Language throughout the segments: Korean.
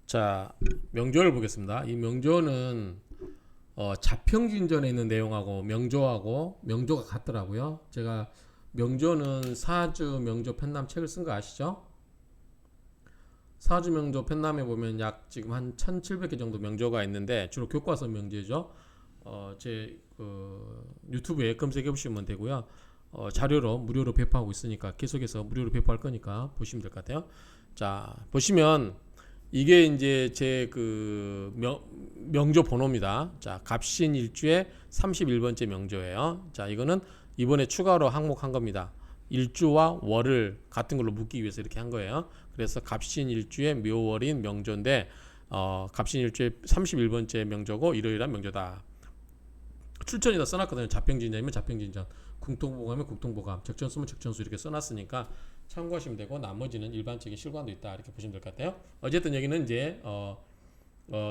자, 명조를 보겠습니다. 이 명조는 자평진전에 있는 내용하고 명조가 같더라고요. 제가 명조는 사주 명조 편남 책을 쓴 거 아시죠? 사주 명조 편남에 보면 약 지금 한 1700개 정도 명조가 있는데 주로 교과서 명제죠. 제 유튜브에 검색해 보시면 되고요. 자료로 무료로 배포하고 있으니까 계속해서 무료로 배포할 거니까 보시면 될 것 같아요. 자, 보시면 이게 이제 제 명조 번호입니다. 자, 갑신일주의 31번째 명조예요. 자, 이거는 이번에 추가로 항목한 겁니다. 일주와 월을 같은 걸로 묶기 위해서 이렇게 한 거예요. 그래서 갑신일주의 묘월인 명조인데 갑신일주의 31번째 명조고 일요일한 명조다. 출전이다 써놨거든요. 자평진전이면 자평진전, 궁통보감이면 궁통보감, 적전수면 적전수 이렇게 써놨으니까 참고하시면 되고 나머지는 일반적인 실관도 있다 이렇게 보시면 될 것 같아요. 어쨌든 여기는 이제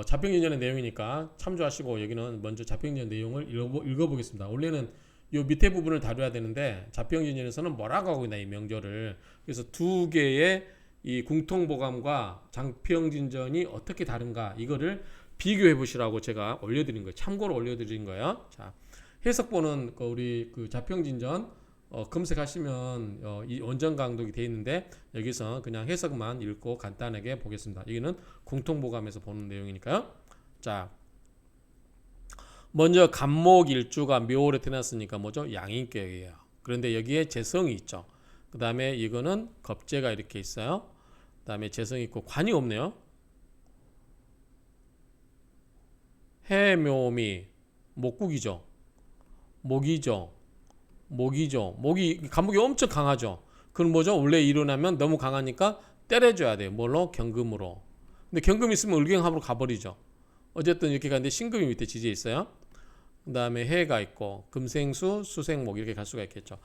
자평진전의 내용이니까 참조하시고 여기는 먼저 자평진전 내용을 읽어보겠습니다. 원래는 요 밑에 부분을 다뤄야 되는데 자평진전에서는 뭐라고 하고 있나 이 명조를. 그래서 두 개의 이 궁통보감과 장평진전이 어떻게 다른가 이거를 비교해 보시라고 제가 올려드린 거예요. 참고로 올려드린 거예요. 자, 해석본은 우리 자평진전 검색하시면 이 원전 강독이 되어 있는데 여기서 그냥 해석만 읽고 간단하게 보겠습니다. 여기는 궁통보감에서 보는 내용이니까요. 자, 먼저 갑목일주가 묘월에 태어났으니까 뭐죠? 양인격이에요. 그런데 여기에 재성이 있죠. 그 다음에 이거는 겁재가 이렇게 있어요. 그 다음에 재성이 있고 관이 없네요. 해묘미 목국이죠. 목이죠. 간목이 엄청 강하죠. 그럼 뭐죠? 원래 일어나면 너무 강하니까 때려줘야 돼요. 뭘로? 경금으로. 근데 경금 있으면 을경합으로 가버리죠. 어쨌든 이렇게 가는데 신금이 밑에 지지에 있어요. 그 다음에 해가 있고 금생수, 수생목 이렇게 갈 수가 있겠죠.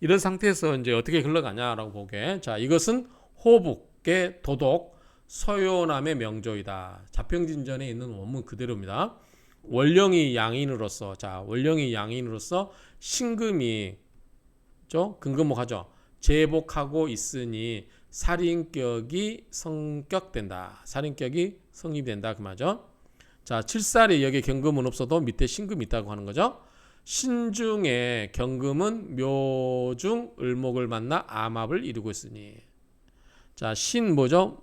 이런 상태에서 이제 어떻게 흘러가냐라고 보게. 자, 이것은 호북의 도독 서요남의 명조이다. 자평진전에 있는 원문 그대로입니다. 원령이 양인으로서 신금이 근금목 하죠. 제복하고 있으니 살인격이 성격된다. 살인격이 성립된다 그 말이죠. 자, 칠살이 여기 경금은 없어도 밑에 신금이 있다고 하는 거죠. 신중에 경금은 묘중 을목을 만나 암합을 이루고 있으니. 자, 신 뭐죠?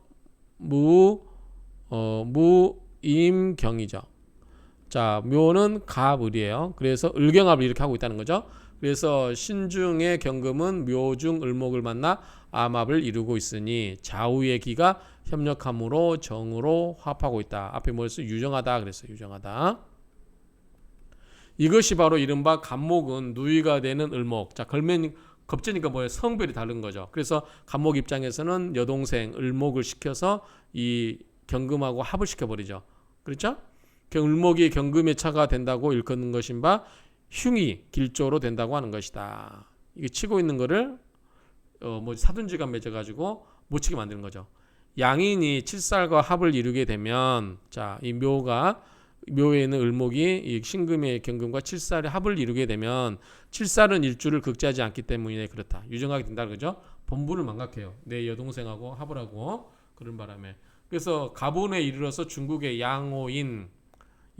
무임경이죠. 자, 묘는 갑을이에요. 그래서 을경합을 이렇게 하고 있다는 거죠. 그래서 신중의 경금은 묘중 을목을 만나 암합을 이루고 있으니 좌우의 기가 협력함으로 정으로 화합하고 있다. 앞에 뭐였어? 유정하다 그랬어요. 유정하다. 이것이 바로 이른바 갑목은 누이가 되는 을목. 자, 걸면 겁재니까 뭐예요? 성별이 다른 거죠. 그래서 갑목 입장에서는 여동생 을목을 시켜서 이 경금하고 합을 시켜버리죠. 그렇죠? 을목이 경금의 차가 된다고 일컫는 것인 바 흉이 길조로 된다고 하는 것이다. 이게 치고 있는 거를 사둔지가 맺어가지고 못 치게 만드는 거죠. 양인이 칠살과 합을 이루게 되면 자, 이 묘에 있는 을목이 이 신금의 경금과 칠살의 합을 이루게 되면 칠살은 일주를 극지하지 않기 때문에 그렇다. 유정하게 된다는 거죠. 본분을 망각해요. 내 여동생하고 합을 하고 그런 바람에. 그래서 가본에 이르러서 중국의 양호인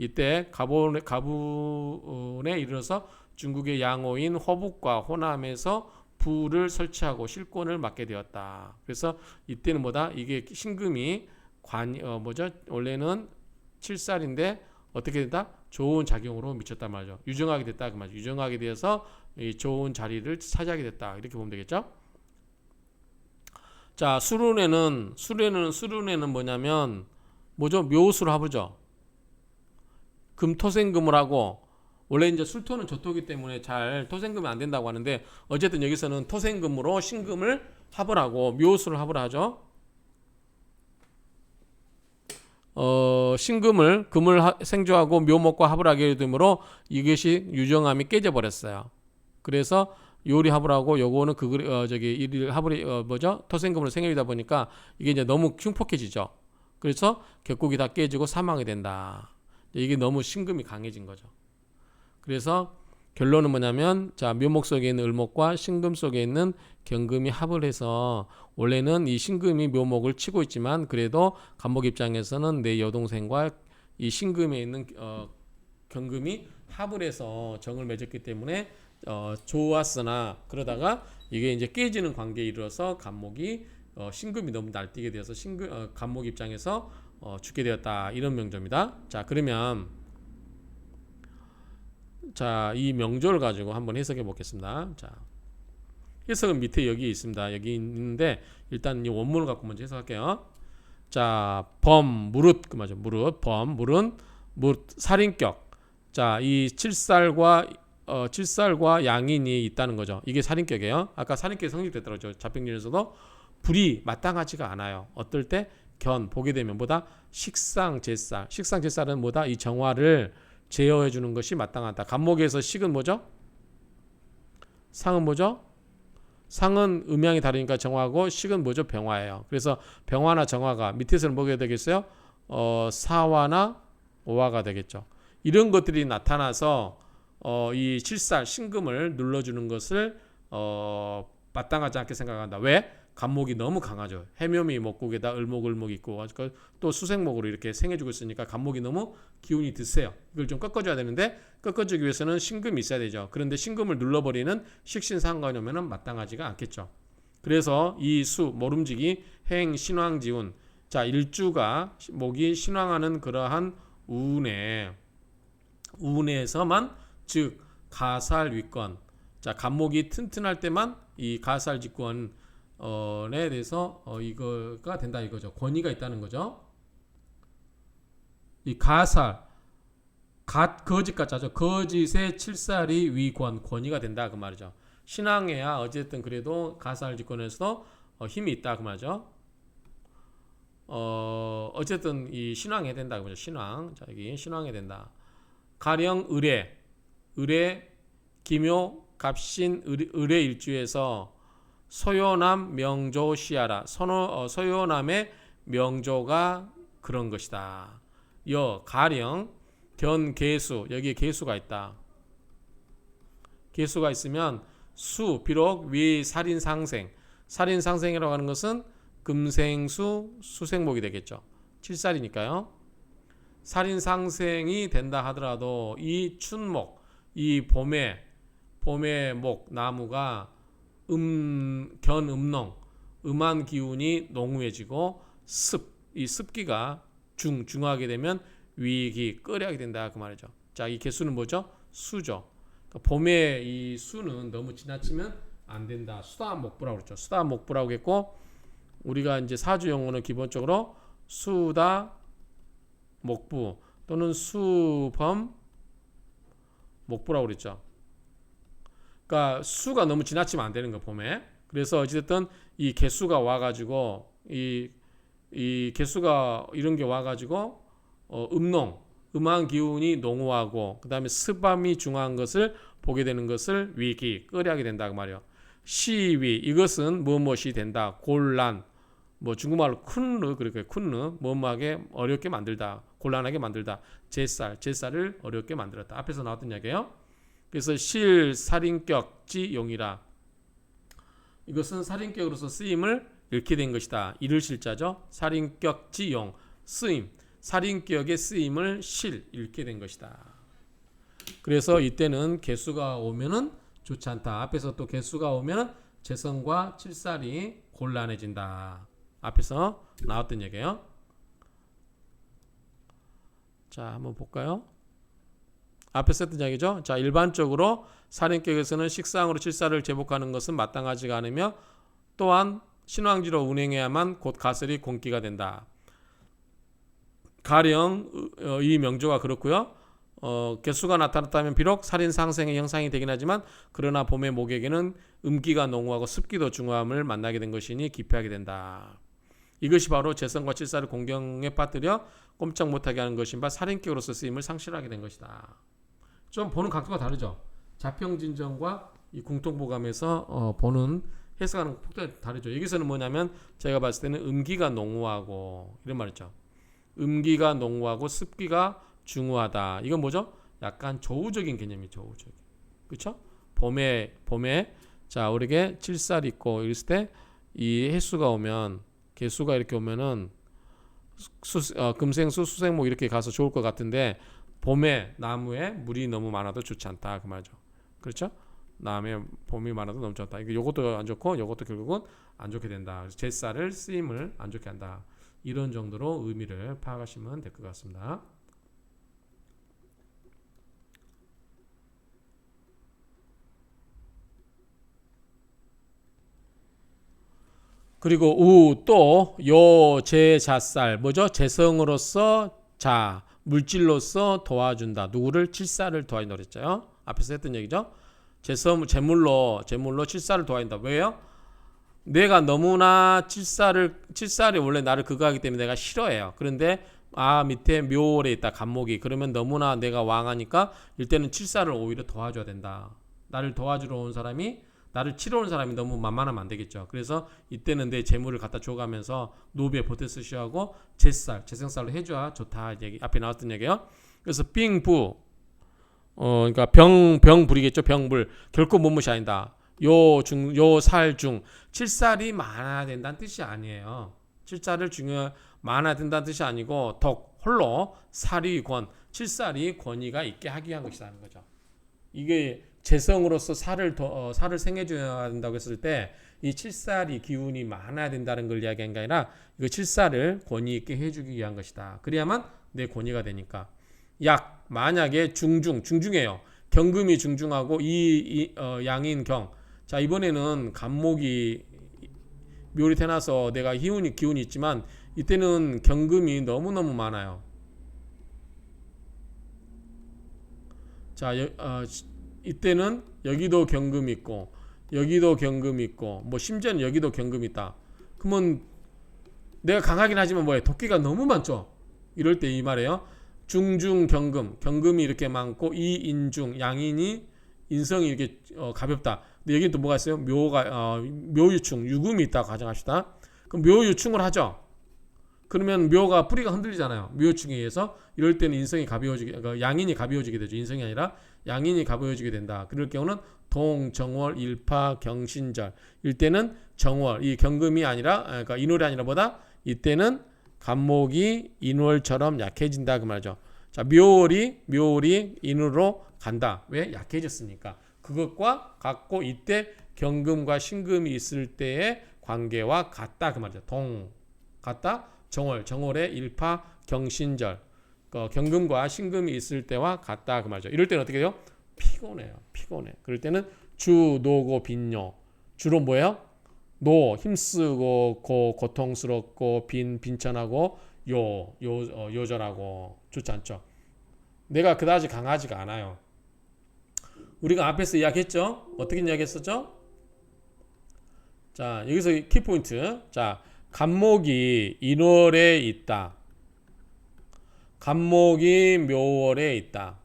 이때 가본에 이르러서 중국의 양호인 호북과 호남에서 부를 설치하고 실권을 맡게 되었다. 그래서 이때는 뭐다? 이게 신금이 원래는 7살인데 어떻게 됐다? 좋은 작용으로 미쳤단 말이죠. 유정하게 됐다 그 말이죠. 유정하게 되어서 이 좋은 자리를 차지하게 됐다. 이렇게 보면 되겠죠? 자, 수run에는 뭐냐면 뭐죠? 묘수를 합으죠. 금토생금을 하고 원래 이제 술토는 저토기 때문에 잘 토생금이 안 된다고 하는데 어쨌든 여기서는 토생금으로 신금을 합을 하고 묘수를 합을 하죠. 금을 생조하고 묘목과 합을 하게 되므로 이것이 유정함이 깨져버렸어요. 그래서 요리 합을 하고 요거는 일 합을 토생금으로 생겨이다 보니까 이게 이제 너무 흉폭해지죠. 그래서 격국이 다 깨지고 사망이 된다. 이게 너무 신금이 강해진 거죠. 그래서 결론은 뭐냐면 자 묘목 속에 있는 을목과 신금 속에 있는 경금이 합을 해서 원래는 이 신금이 묘목을 치고 있지만 그래도 간목 입장에서는 내 여동생과 이 신금에 있는 경금이 합을 해서 정을 맺었기 때문에 좋았으나 그러다가 이게 이제 깨지는 관계에 이르러서 간목이 신금이 너무 날뛰게 되어서 간목 입장에서 죽게 되었다 이런 명조입니다. 자 그러면 자, 이 명조를 가지고 한번 해석해 보겠습니다. 자, 해석은 밑에 여기 있습니다. 여기 있는데 일단 이 원문을 갖고 먼저 해석할게요. 자, 범, 무릇, 그 맞죠? 무릇, 범, 무릇, 살인격. 자, 이 칠살과 양인이 있다는 거죠. 이게 살인격이에요. 아까 살인격이 성립됐더라고요. 자평진에서도 불이 마땅하지가 않아요. 어떨 때 보게 되면 뭐다? 식상제살은 뭐다? 이 정화를 제어해 주는 것이 마땅하다. 간목에서 식은 뭐죠? 상은 뭐죠? 상은 음양이 다르니까 정화고 식은 뭐죠? 병화예요. 그래서 병화나 정화가 밑에서는 뭐가 되겠어요? 사화나 오화가 되겠죠. 이런 것들이 나타나서 이 칠살 신금을 눌러주는 것을 마땅하지 않게 생각한다. 왜? 간목이 너무 강하죠. 해묘미 목국에다 을목 있고 또 수생목으로 이렇게 생해주고 있으니까 간목이 너무 기운이 드세요. 이걸 좀 꺾어줘야 되는데 꺾어주기 위해서는 신금이 있어야 되죠. 그런데 신금을 눌러버리는 식신상관이 오면은 마땅하지가 않겠죠. 그래서 이 모름지기 행 신왕지운 자 일주가 목이 신왕하는 그러한 우운에서만 즉 가살위권 자 간목이 튼튼할 때만 이 가살직권 에 대해서 이거가 된다 이거죠. 권위가 있다는 거죠. 이 가살 거짓 가짜죠. 거짓의 칠살이 권위가 된다 그 말이죠. 신앙해야 어쨌든 그래도 가살직권에서 힘이 있다 그 말이죠. 어쨌든 이 신앙해야 된다 그 말이죠. 신앙 자 여기 신앙해야 된다. 가령 을의 기묘 갑신 을의 일주에서 소요남 명조 시하라 소요남의 명조가 그런 것이다. 가령 견계수 여기에 계수가 있다. 계수가 있으면 비록 위 살인상생이라고 하는 것은 금생수 수생목이 되겠죠. 7살이니까요. 살인상생이 된다 하더라도 이 춘목 이 봄의 목 나무가 견음농 음한 기운이 농후해지고 이 습기가 중하게 되면 위기 끓여하게 된다 그 말이죠. 자, 이 개수는 뭐죠? 수죠. 그러니까 봄에 이 수는 너무 지나치면 안 된다. 수다목부라고 그랬죠. 수다목부라고 했고 우리가 이제 사주 용어는 기본적으로 수다 목부 또는 수범 목부라고 그랬죠. 그러니까 수가 너무 지나치면 안 되는 거 봄에. 그래서 어쨌든 이 개수가 와가지고 이 개수가 이런 게 와가지고 음한 기운이 농후하고 그 다음에 습함이 중한 것을 보게 되는 것을 위기 끓여하게 된다 그 말이에요. 시위 이것은 무엇이 된다. 곤란 중국말로 쿤르 그렇게 쿤르 뭐하게 어렵게 만들다 곤란하게 만들다. 제살을 어렵게 만들었다. 앞에서 나왔던 이야기예요. 그래서 살인격지 용이라 이것은 살인격으로서 쓰임을 잃게 된 것이다. 이를 실자죠. 살인격지 용 쓰임 살인격의 쓰임을 잃게 된 것이다. 그래서 이때는 개수가 오면은 좋지 않다. 앞에서 또 개수가 오면은 재성과 칠살이 곤란해진다. 앞에서 나왔던 얘기예요. 자, 한번 볼까요? 앞에서 했던 이야기죠. 자, 일반적으로 살인격에서는 식상으로 칠살을 제복하는 것은 마땅하지가 않으며 또한 신왕지로 운행해야만 곧 가설이 공기가 된다. 가령 이 명조가 그렇고요. 개수가 나타났다면 비록 살인 상생의 형상이 되긴 하지만 그러나 봄의 목에게는 음기가 농후하고 습기도 중후함을 만나게 된 것이니 기피하게 된다. 이것이 바로 재성과 칠살을 공경에 빠뜨려 꼼짝 못하게 하는 것인 바 살인격으로서 쓰임을 상실하게 된 것이다. 좀 보는 각도가 다르죠. 자평진정과 이 궁통보감에서 보는 해석하는 폭도 다르죠. 여기서는 뭐냐면 제가 봤을 때는 음기가 농후하고 이런 말이죠. 음기가 농후하고 습기가 중후하다. 이건 뭐죠? 약간 조우적인 개념이 조우적인. 그렇죠? 봄에 자 우리에게 칠살 있고 이랬을 때 이 해수가 오면 개수가 이렇게 오면은 금생수 수생목 이렇게 가서 좋을 것 같은데 봄에 나무에 물이 너무 많아도 좋지 않다 그 말이죠. 그렇죠? 다음에 봄이 많아도 너무 좋다. 이거 요것도 안 좋고 요것도 결국은 안 좋게 된다. 그래서 제쌀을 쓰임을 안 좋게 한다. 이런 정도로 의미를 파악하시면 될 것 같습니다. 그리고 또 제자쌀 뭐죠? 재성으로서 자 물질로서 도와준다. 누구를? 칠살을 도와준다 그랬죠. 앞에서 했던 얘기죠. 제물로 칠살을 도와준다. 왜요? 내가 너무나 칠살이 원래 나를 그거 하기 때문에 내가 싫어해요. 그런데 밑에 묘월에 있다 간목이 그러면 너무나 내가 왕하니까 이때는 칠살을 오히려 도와줘야 된다. 나를 도와주러 온 사람이 나를 치러 온 사람이 너무 만만하면 안 되겠죠. 그래서 이때는 내 재물을 갖다 줘가면서 노비에 보태 쓰시하고 재생살로 해줘야 좋다. 얘기 앞에 나왔던 얘기예요. 그래서 빙부 그러니까 병불이겠죠. 병불 결코 못무시 아니다. 요살중 칠살이 많아야 된다는 뜻이 아니에요. 칠살을 많아야 된다는 뜻이 아니고 홀로 살이 칠살이 권위가 있게 하기 위한 것이라는 거죠. 이게 재성으로서 살을 생해줘야 된다고 했을 때 이 칠살이 기운이 많아야 된다는 걸 이야기한 게 아니라 이거 칠살을 권위 있게 해주기 위한 것이다. 그래야만 내 권위가 되니까. 만약에 중중해요. 경금이 중중하고 양인경. 자 이번에는 간목이 묘리 태어나서 내가 기운이 있지만 이때는 경금이 너무너무 많아요. 자 이때는 여기도 경금이 있고 여기도 경금이 있고 뭐 심지어는 여기도 경금이 있다. 그러면 내가 강하긴 하지만 뭐예요? 도끼가 너무 많죠. 이럴 때 이 말이에요. 중중 경금이 이렇게 많고 이인중 양인이 인성이 이렇게 가볍다. 근데 여기 또 뭐가 있어요? 묘유충 유금이 있다고 가정합시다. 그럼 묘유충을 하죠. 그러면 묘가 뿌리가 흔들리잖아요. 묘유충에 의해서 이럴 때는 인성이 가벼워지게 양인이 가벼워지게 되죠. 인성이 아니라 양인이 가벼워지게 된다. 그럴 경우는 동정월 일파 경신절 이때는 정월 이 경금이 아니라 그러니까 인월이 아니라 보다 이때는 간목이 인월처럼 약해진다 그 말이죠. 자 묘월이 인월로 간다. 왜? 약해졌으니까. 그것과 같고 이때 경금과 신금이 있을 때의 관계와 같다 그 말이죠. 같다. 정월의 일파 경신절 경금과 신금이 있을 때와 같다 그 말이죠. 이럴 때는 어떻게 해요? 피곤해. 그럴 때는 주노고 빈요. 주로 뭐예요? 힘쓰고 고통스럽고 빈천하고 요절하고 좋지 않죠. 내가 그다지 강하지가 않아요. 우리가 앞에서 이야기했죠? 어떻게 이야기했었죠? 자 여기서 키포인트. 자 간목이 인월에 있다. 간목이 묘월에 있다.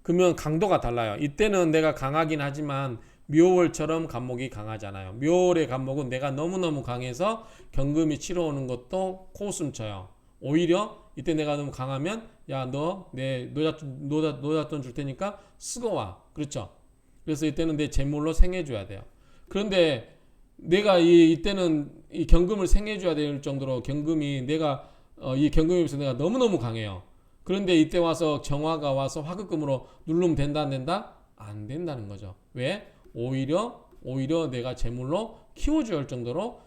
그러면 강도가 달라요. 이때는 내가 강하긴 하지만 묘월처럼 간목이 강하잖아요. 묘월의 간목은 내가 너무너무 강해서 경금이 치러 오는 것도 코웃음 쳐요. 오히려 이때 내가 너무 강하면 야 너 내 노잣돈 줄 테니까 쓰고 와. 그렇죠? 그래서 이때는 내 재물로 생해줘야 돼요. 그런데 내가 이때는 이 경금을 생해줘야 될 정도로 경금이 내가 이 경금에 비해서 내가 너무너무 강해요. 그런데 이때 와서 정화가 와서 화급금으로 누르면 된다 안 된다? 안 된다는 거죠. 왜? 오히려 내가 재물로 키워줘야 할 정도로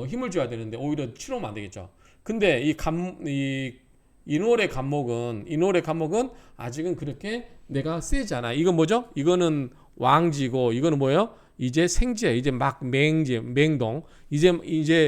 힘을 줘야 되는데 오히려 치료하면 안 되겠죠. 근데 이 인월의 간목은 아직은 그렇게 내가 세지 않아. 이건 뭐죠? 이거는 왕지고 이거는 뭐예요? 이제 생지야. 이제 막 맹동. 이제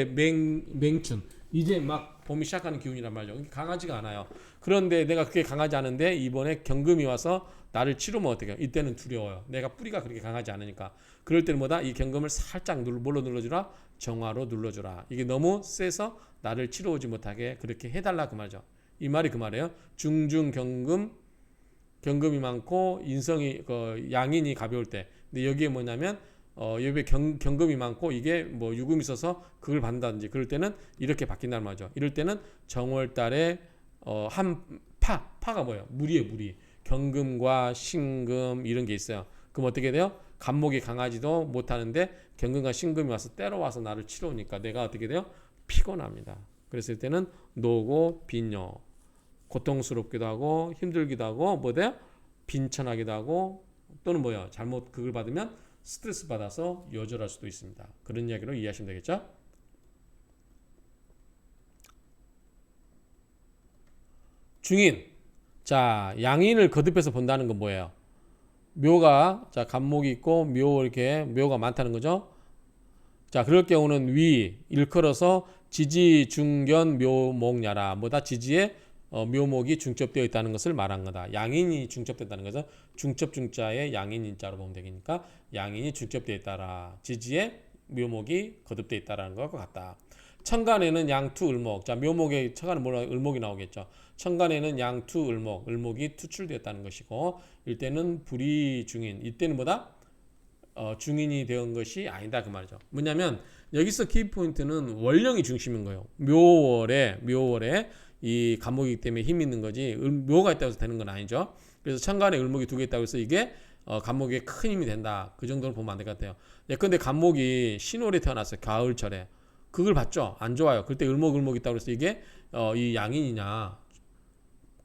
맹춘. 이제 막 봄이 시작하는 기운이란 말이죠. 강하지가 않아요. 그런데 내가 그렇게 강하지 않은데 이번에 경금이 와서 나를 치르면 어떻게 해요? 이때는 두려워요. 내가 뿌리가 그렇게 강하지 않으니까. 그럴 때는 뭐다? 이 경금을 살짝 뭘로 눌러주라? 정화로 눌러주라. 이게 너무 세서 나를 치러오지 못하게 그렇게 해달라 그 말이죠. 이 말이 그 말이에요. 중중 경금이 많고 인성이 양인이 가벼울 때. 근데 여기에 뭐냐면 여기에 경금이 많고 이게 뭐 유금이 있어서 그걸 받는다든지 그럴 때는 이렇게 바뀐다는 말이죠. 이럴 때는 정월달에 한 파가 뭐예요? 무리 경금과 신금 이런 게 있어요. 그럼 어떻게 돼요? 간목이 강하지도 못하는데 경금과 신금이 와서 때려와서 나를 치러오니까 내가 어떻게 돼요? 피곤합니다. 그랬을 때는 노고 빈요, 고통스럽기도 하고 힘들기도 하고 뭐 돼요? 빈천하기도 하고 또는 뭐야 잘못 그걸 받으면 스트레스 받아서 요절할 수도 있습니다. 그런 이야기로 이해하시면 되겠죠? 중인. 자, 양인을 거듭해서 본다는 건 뭐예요? 묘가 자 간목이 있고 묘 이렇게 묘가 많다는 거죠. 자, 그럴 경우는 위 일컬어서 지지 중견 묘목야라 뭐다 지지에 묘목이 중첩되어 있다는 것을 말한 거다. 양인이 중첩됐다는 것은 중첩 중자에 양인인자로 보면 되니까 양인이 중첩되어 있다라. 지지에 묘목이 거듭되어 있다라는 것과 같다. 천간에는 양투 을목. 자, 묘목에 천간에 뭐라 을목이 나오겠죠. 천간에는 양투 을목, 을목이 투출되었다는 것이고 이때는 불이 중인. 이때는 뭐다? 중인이 되은 것이 아니다 그 말이죠. 뭐냐면 여기서 키포인트는 월령이 중심인 거예요. 묘월에 이 간목이기 때문에 힘이 있는 거지 묘가 있다고 해서 되는 건 아니죠. 그래서 천간에 을목이 두 개 있다고 해서 이게 간목에 큰 힘이 된다. 그 정도로 보면 안 될 것 같아요. 예컨대 간목이 신월에 태어났어요. 가을철에. 그걸 봤죠. 안 좋아요. 그때 을목 있다고 해서 이게 이 양인이냐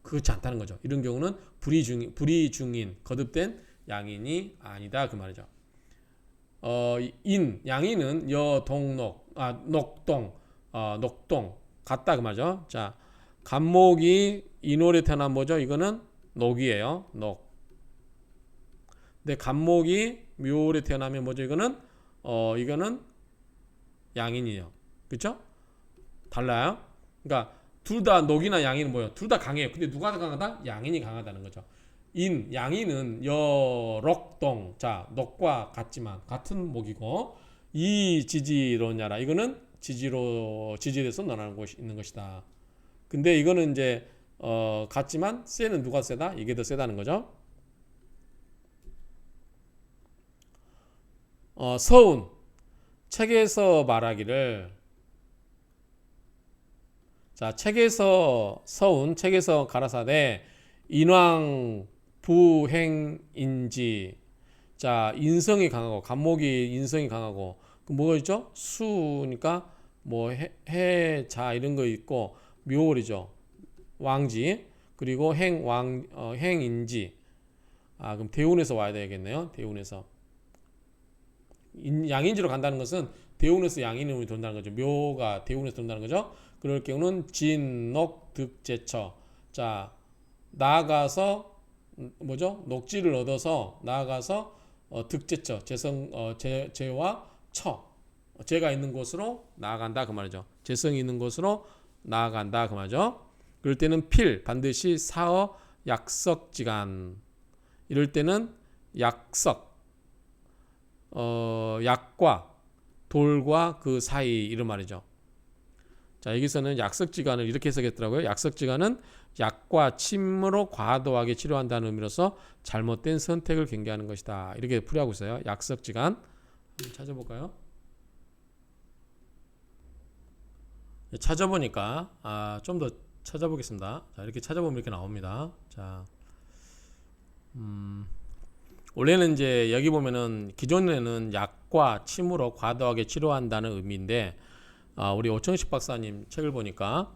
그렇지 않다는 거죠. 이런 경우는 불이 중인 거듭된 양인이 아니다 그 말이죠. 양인은 여동록 녹동 녹동 같다 그 말이죠. 자, 간목이 인월에 태어난 뭐죠? 이거는 녹이에요. 녹. 근데 간목이 묘월에 태어나면 뭐죠? 이거는 양인이에요. 그렇죠? 달라요. 그러니까 둘 다 녹이나 양인은 뭐예요? 둘 다 강해요. 근데 누가 더 강하다? 양인이 강하다는 거죠. 양인은 여록동. 자, 녹과 같지만 같은 목이고 이 지지로냐라. 이거는 지지에서 논하는 것이 있는 것이다. 근데 이거는 이제 같지만 세는 누가 세다? 이게 더 세다는 거죠. 서운. 책에서 말하기를 자, 책에서 가라사대 인왕 부행인지. 자, 인성이 강하고 간목이 인성이 강하고 그 뭐가 있죠? 수니까 뭐 해자 이런 거 있고 묘월이죠. 왕지. 그리고 행인지. 그럼 대운에서 와야 되겠네요. 대운에서. 양인지로 간다는 것은 대운에서 양인으로 돈다는 거죠. 묘가 대운에서 돈다는 거죠. 그럴 경우는 진녹 득제처. 자, 나아가서 뭐죠? 녹지를 얻어서 나아가서 득제처 제와 처 제가 있는 곳으로 나아간다 그 말이죠. 재성이 있는 곳으로 나아간다 그 말이죠. 그럴 때는 반드시 사어 약석지간. 이럴 때는 약석 약과 돌과 그 사이 이런 말이죠. 자, 여기서는 약석지간을 이렇게 해석했더라고요. 약석지간은 약과 침으로 과도하게 치료한다는 의미로서 잘못된 선택을 경계하는 것이다. 이렇게 풀이하고 있어요. 약석지간 한번 찾아볼까요? 찾아보니까 좀 더 찾아보겠습니다. 자, 이렇게 찾아보면 이렇게 나옵니다. 자, 원래는 이제 여기 보면은 기존에는 약과 침으로 과도하게 치료한다는 의미인데 우리 오청식 박사님 책을 보니까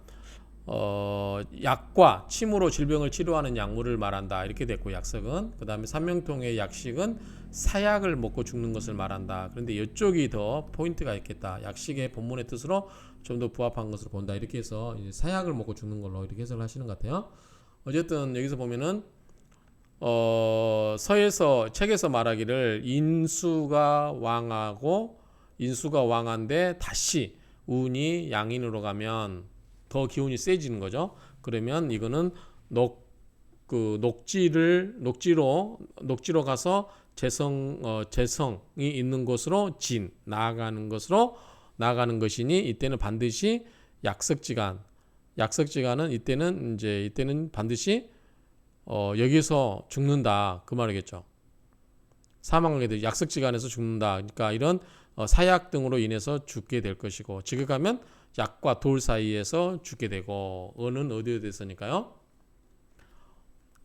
약과 침으로 질병을 치료하는 약물을 말한다 이렇게 됐고 약석은 그 다음에 삼명통의 약식은 사약을 먹고 죽는 것을 말한다. 그런데 이쪽이 더 포인트가 있겠다. 약식의 본문의 뜻으로 좀 더 부합한 것으로 본다. 이렇게 해서 이제 사약을 먹고 죽는 걸로 이렇게 해석을 하시는 것 같아요. 어쨌든 여기서 보면은 책에서 말하기를 인수가 왕한데 다시 운이 양인으로 가면 더 기운이 세지는 거죠. 그러면 이거는 녹지로 가서 재성이 있는 곳으로 나아가는 것이니 이때는 반드시 약석지간은 이때는 반드시 여기서 죽는다 그 말이겠죠. 사망하게 돼 약석지간에서 죽는다. 그러니까 이런 사약 등으로 인해서 죽게 될 것이고 지금 가면 약과 돌 사이에서 죽게 되고 어는 어디에 대해서니까요.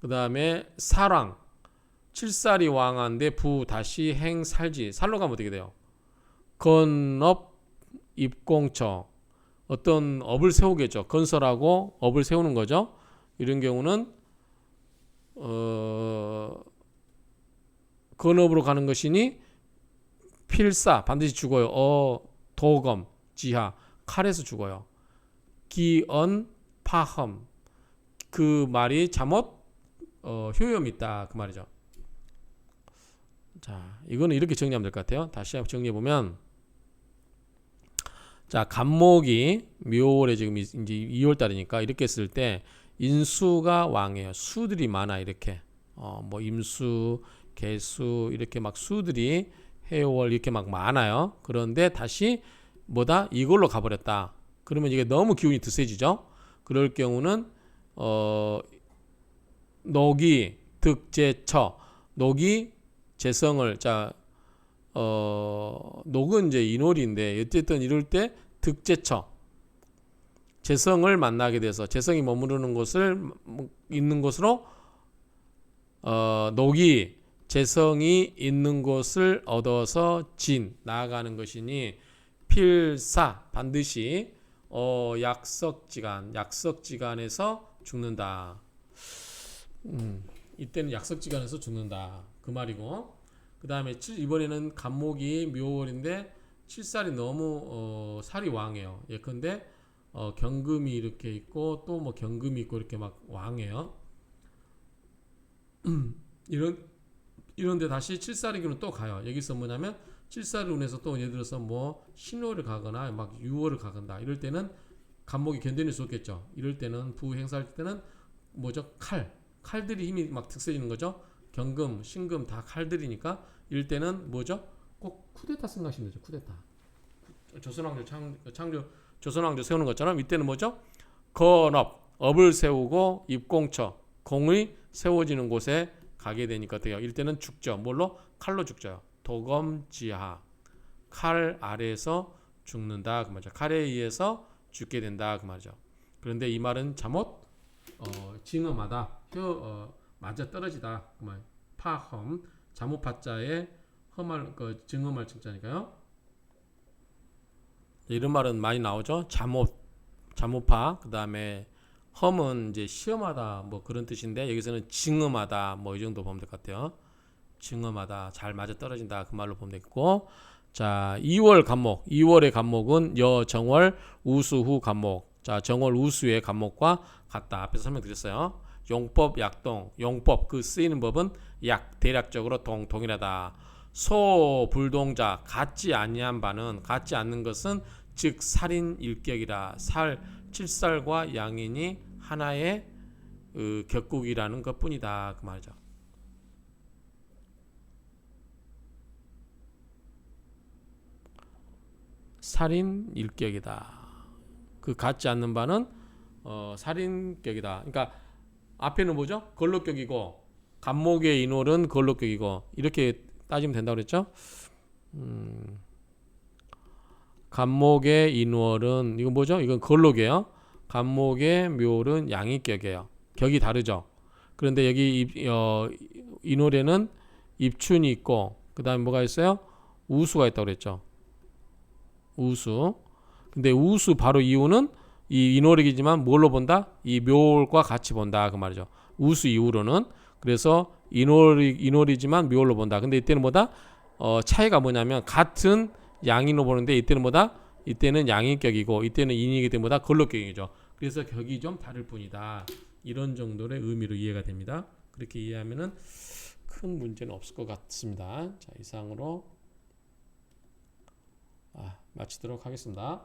그 다음에 사랑 칠살이 왕한데 부 다시 행 살지. 살로 가면 어떻게 돼요? 건업 입공처. 어떤 업을 세우겠죠. 건설하고 업을 세우는 거죠. 이런 경우는 건업으로 가는 것이니 필사 반드시 죽어요. 도검 지하 칼에서 죽어요. 기언 파험 그 말이 잠옷 효염이 있다 그 말이죠. 자, 이거는 이렇게 정리하면 될 것 같아요. 다시 한번 정리해 보면, 자, 간목이 묘월에 지금 이제 2월 달이니까 이렇게 했을 때 인수가 왕이에요. 수들이 많아 이렇게. 뭐 임수, 개수 이렇게 막 수들이 해월 이렇게 막 많아요. 그런데 다시 뭐다? 이걸로 가버렸다. 그러면 이게 너무 기운이 드세지죠. 그럴 경우는 녹이 득제처 녹이 재성을 녹은 이제 인월인데 어쨌든 이럴 때 득제처 재성을 만나게 돼서 재성이 머무르는 곳을 있는 곳으로 녹이 재성이 있는 곳을 얻어서 진 나아가는 것이니 필사 반드시 약석지간에서 죽는다. 이때는 약석지간에서 죽는다 그 말이고, 그 다음에 이번에는 간목이 묘월인데 칠살이 너무 살이 왕해요. 예컨대 경금이 이렇게 있고 또 뭐 경금이 있고 이렇게 막 왕해요. 이런데 다시 칠살의 기운은 또 가요. 여기서 뭐냐면 칠살을 운해서 또 예를 들어서 뭐 신월을 가거나 막 유월을 가건다 이럴 때는 간목이 견뎌낼 수 없겠죠. 이럴 때는 부행사할 때는 뭐죠? 칼들이 힘이 막 특세지는 거죠. 경금, 신금 다 칼들이니까 이럴 때는 뭐죠? 꼭 쿠데타 생각하시면 되죠. 쿠데타. 조선왕조 조선왕조 세우는 것처럼 이때는 뭐죠? 건업, 업을 세우고 입공처, 공이 세워지는 곳에 가게 되니까 돼요. 이럴 때는 죽죠. 뭘로? 칼로 죽죠. 도검지하. 칼 아래에서 죽는다 그 말이죠. 칼에 의해서 죽게 된다 그 말이죠. 그런데 이 말은 잠옷 징어마다 맞아 떨어지다 그 말. 파험 잠옷 파자에 험할 증험할 증자니까요. 이런 말은 많이 나오죠. 잠옷파 그 다음에 험은 이제 시험하다 뭐 그런 뜻인데 여기서는 징험하다 뭐 이 정도 보면 될 것 같아요. 징험하다 잘 맞아 떨어진다 그 말로 보면 되겠고, 자 2월 간목 2월의 간목은 여정월 우수후 간목. 자 정월 우수의 간목과 같다. 앞에서 설명드렸어요. 용법 약동 용법 그 쓰이는 법은 약 대략적으로 동일하다. 소불동자 같지 아니한 바는 같지 않는 것은 즉 살인 일격이라 칠살과 양인이 하나의 격국이라는 것뿐이다 그 말이죠. 살인 일격이다. 그 같지 않는 바는 살인격이다. 그러니까 앞에는 뭐죠? 걸록격이고 간목의 인월은 걸록격이고 이렇게 따지면 된다고 그랬죠? 간목의 인월은 이건 뭐죠? 이건 걸록이에요. 간목의 묘월은 양이격이에요. 격이 다르죠. 그런데 여기 인월에는 입춘이 있고 그 다음에 뭐가 있어요? 우수가 있다고 그랬죠. 우수. 근데 우수 바로 이후는 이 인월이지만 뭘로 본다? 이 묘월과 같이 본다 그 말이죠. 우수 이후로는. 그래서 인월이지만 묘월로 본다. 근데 이때는 뭐다? 차이가 뭐냐면 같은 양인으로 보는데 이때는 뭐다? 이때는 양인격이고 이때는 인이기 때문에 뭐다? 걸록격이죠. 그래서 격이 좀 다를 뿐이다. 이런 정도의 의미로 이해가 됩니다. 그렇게 이해하면은 큰 문제는 없을 것 같습니다. 자, 이상으로 마치도록 하겠습니다.